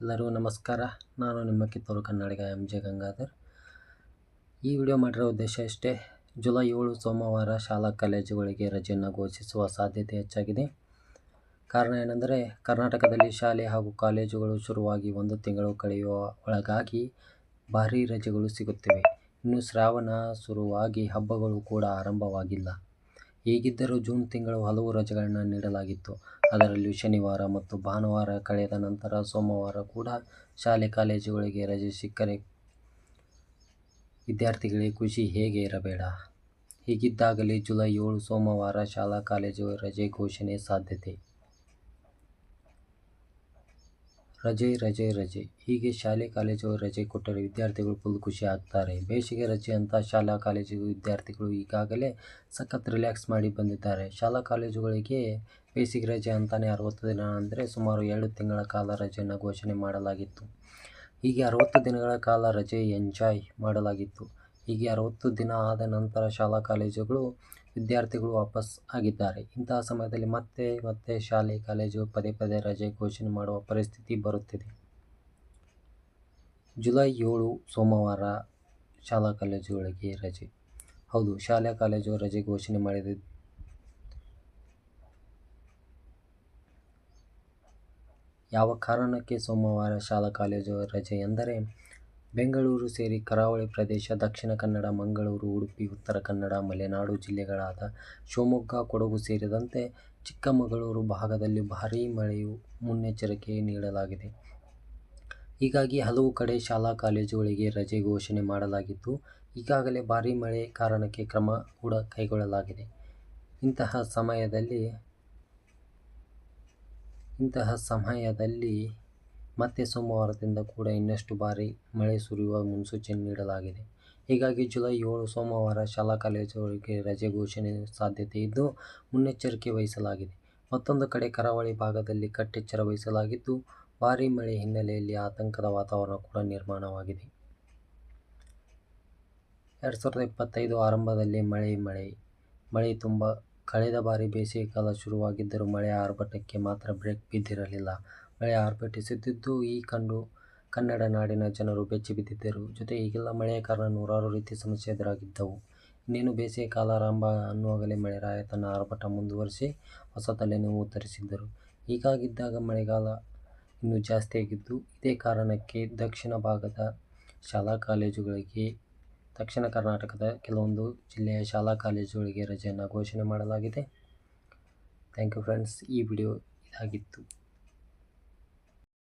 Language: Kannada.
ಎಲ್ಲರಿಗೂ ನಮಸ್ಕಾರ. ನಾನು ನಿಮ್ಮ ಕಿತ್ತೂರು ಕನ್ನಡಿಗ MJ ಗಂಗಾಧರ್. ಈ ವಿಡಿಯೋ ಮಾಡಿರೋ ಉದ್ದೇಶ ಇಷ್ಟೇ. ಜುಲೈ 7 ಸೋಮವಾರ ಶಾಲಾ ಕಾಲೇಜುಗಳಿಗೆ ರಜೆಯನ್ನು ಘೋಷಿಸುವ ಸಾಧ್ಯತೆ ಹೆಚ್ಚಾಗಿದೆ. ಕಾರಣ ಏನೆಂದರೆ, ಕರ್ನಾಟಕದಲ್ಲಿ ಶಾಲೆ ಹಾಗೂ ಕಾಲೇಜುಗಳು ಶುರುವಾಗಿ 1 ತಿಂಗಳು ಕಳೆಯುವ ಒಳಗಾಗಿ ಭಾರೀ ರಜೆಗಳು ಸಿಗುತ್ತಿವೆ. ಇನ್ನು ಶ್ರಾವಣ ಶುರುವಾಗಿ ಹಬ್ಬಗಳು ಕೂಡ ಆರಂಭವಾಗಿಲ್ಲ. ಹೀಗಿದ್ದರೂ ಜೂನ್ ತಿಂಗಳು ಹಲವು ರಜೆಗಳನ್ನು ನೀಡಲಾಗಿತ್ತು. ಅದರಲ್ಲಿಯೂ ಶನಿವಾರ ಮತ್ತು ಭಾನುವಾರ ಕಳೆದ ನಂತರ ಸೋಮವಾರ ಕೂಡ ಶಾಲೆ ಕಾಲೇಜುಗಳಿಗೆ ರಜೆ ಸಿಕ್ಕರೆ ವಿದ್ಯಾರ್ಥಿಗಳಿಗೆ ಖುಷಿ ಹೇಗೆ ಇರಬೇಡ. ಹೀಗಿದ್ದಾಗಲೇ ಜುಲೈ 7 ಸೋಮವಾರ ಶಾಲಾ ಕಾಲೇಜು ರಜೆ ಘೋಷಣೆ ಸಾಧ್ಯತೆ. ರಜೆ ಹೀಗೆ ಶಾಲೆ ಕಾಲೇಜು ರಜೆ ಕೊಟ್ಟರೆ ವಿದ್ಯಾರ್ಥಿಗಳು ಫುಲ್ ಖುಷಿ ಆಗ್ತಾರೆ. ಬೇಸಿಗೆ ರಜೆ ಅಂತ ಶಾಲಾ ಕಾಲೇಜು ವಿದ್ಯಾರ್ಥಿಗಳು ಈಗಾಗಲೇ ಸಖತ್ ರಿಲ್ಯಾಕ್ಸ್ ಮಾಡಿ ಬಂದಿದ್ದಾರೆ. ಶಾಲಾ ಕಾಲೇಜುಗಳಿಗೆ ಬೇಸಿಗೆ ರಜೆ ಅಂತಾನೆ 60 ದಿನ ಅಂದರೆ ಸುಮಾರು 2 ತಿಂಗಳ ಕಾಲ ರಜೆಯನ್ನು ಘೋಷಣೆ ಮಾಡಲಾಗಿತ್ತು. ಹೀಗೆ 60 ದಿನಗಳ ಕಾಲ ರಜೆ ಎಂಜಾಯ್ ಮಾಡಲಾಗಿತ್ತು. ಹೀಗೆ 60 ದಿನ ಆದ ನಂತರ ಶಾಲಾ ಕಾಲೇಜುಗಳು ವಿದ್ಯಾರ್ಥಿಗಳು ವಾಪಸ್ ಆಗಿದ್ದಾರೆ. ಇಂತಹ ಸಮಯದಲ್ಲಿ ಮತ್ತೆ ಶಾಲೆ ಕಾಲೇಜು ಪದೇ ರಜೆ ಘೋಷಣೆ ಮಾಡುವ ಪರಿಸ್ಥಿತಿ ಬರುತ್ತಿದೆ. ಜುಲೈ 7 ಸೋಮವಾರ ಶಾಲಾ ಕಾಲೇಜುಗಳಿಗೆ ರಜೆ. ಹೌದು, ಶಾಲಾ ಕಾಲೇಜು ರಜೆ ಘೋಷಣೆ ಮಾಡಿದೆ. ಯಾವ ಕಾರಣಕ್ಕೆ ಸೋಮವಾರ ಶಾಲಾ ಕಾಲೇಜು ರಜೆ ಎಂದರೆ, ಬೆಂಗಳೂರು ಸೇರಿ ಕರಾವಳಿ ಪ್ರದೇಶ, ದಕ್ಷಿಣ ಕನ್ನಡ, ಮಂಗಳೂರು, ಉಡುಪಿ, ಉತ್ತರ ಕನ್ನಡ, ಮಲೆನಾಡು ಜಿಲ್ಲೆಗಳಾದ ಶಿವಮೊಗ್ಗ, ಕೊಡಗು ಸೇರಿದಂತೆ ಚಿಕ್ಕಮಗಳೂರು ಭಾಗದಲ್ಲಿ ಭಾರೀ ಮಳೆಯ ಮುನ್ನೆಚ್ಚರಿಕೆ ನೀಡಲಾಗಿದೆ. ಹೀಗಾಗಿ ಹಲವು ಕಡೆ ಶಾಲಾ ಕಾಲೇಜುಗಳಿಗೆ ರಜೆ ಘೋಷಣೆ ಮಾಡಲಾಗಿದ್ದು, ಈಗಾಗಲೇ ಭಾರೀ ಮಳೆ ಕಾರಣಕ್ಕೆ ಕ್ರಮ ಕೂಡ ಕೈಗೊಳ್ಳಲಾಗಿದೆ. ಇಂತಹ ಸಮಯದಲ್ಲಿ ಮತ್ತೆ ಸೋಮವಾರದಿಂದ ಕೂಡ ಇನ್ನಷ್ಟು ಭಾರೀ ಮಳೆ ಸುರಿಯುವ ಮುನ್ಸೂಚನೆ ನೀಡಲಾಗಿದೆ. ಹೀಗಾಗಿ ಜುಲೈ 7 ಸೋಮವಾರ ಶಾಲಾ ಕಾಲೇಜುಗಳಿಗೆ ರಜೆ ಘೋಷಣೆ ಸಾಧ್ಯತೆ ಇದ್ದು, ಮುನ್ನೆಚ್ಚರಿಕೆ ವಹಿಸಲಾಗಿದೆ. ಮತ್ತೊಂದು ಕಡೆ ಕರಾವಳಿ ಭಾಗದಲ್ಲಿ ಕಟ್ಟೆಚ್ಚರ ವಹಿಸಲಾಗಿದ್ದು, ಭಾರೀ ಮಳೆ ಹಿನ್ನೆಲೆಯಲ್ಲಿ ಆತಂಕದ ವಾತಾವರಣ ಕೂಡ ನಿರ್ಮಾಣವಾಗಿದೆ. 2025 ಆರಂಭದಲ್ಲಿ ಮಳೆ ತುಂಬ. ಕಳೆದ ಬಾರಿ ಬೇಸಿಗೆಕಾಲ ಶುರುವಾಗಿದ್ದರೂ ಮಳೆಯ ಆರ್ಭಟಕ್ಕೆ ಮಾತ್ರ ಬ್ರೇಕ್ ಬಿದ್ದಿರಲಿಲ್ಲ. ಮಳೆ ಆರ್ಭಟಿಸುತ್ತಿದ್ದು ಈ ಕಂಡು ಕನ್ನಡ ನಾಡಿನ ಜನರು ಬೆಚ್ಚಿ ಬಿದ್ದಿದ್ದರು. ಜೊತೆಗೆ ಈಗೆಲ್ಲ ಮಳೆಯ ಕಾರಣ ನೂರಾರು ರೀತಿಯ ಸಮಸ್ಯೆ ಎದುರಾಗಿದ್ದವು. ಇನ್ನೇನು ಬೇಸಿಗೆ ಕಾಲ ಆರಂಭ ಅನ್ನುವಾಗಲೇ ಮಳೆರಾಯ ತನ್ನ ಆರ್ಭಟ ಮುಂದುವರಿಸಿ ಹೊಸ ತಲೆನೋವು ತರಿಸಿದ್ದರು. ಹೀಗಾಗಿದ್ದಾಗ ಮಳೆಗಾಲ ಇನ್ನೂ ಜಾಸ್ತಿಯಾಗಿದ್ದು, ಇದೇ ಕಾರಣಕ್ಕೆ ದಕ್ಷಿಣ ಕರ್ನಾಟಕದ ಕೆಲವೊಂದು ಜಿಲ್ಲೆಯ ಶಾಲಾ ಕಾಲೇಜುಗಳಿಗೆ ರಜೆಯನ್ನು ಘೋಷಣೆ ಮಾಡಲಾಗಿದೆ. Thank you friends. ಈ ವಿಡಿಯೋ ಇದಾಗಿತ್ತು.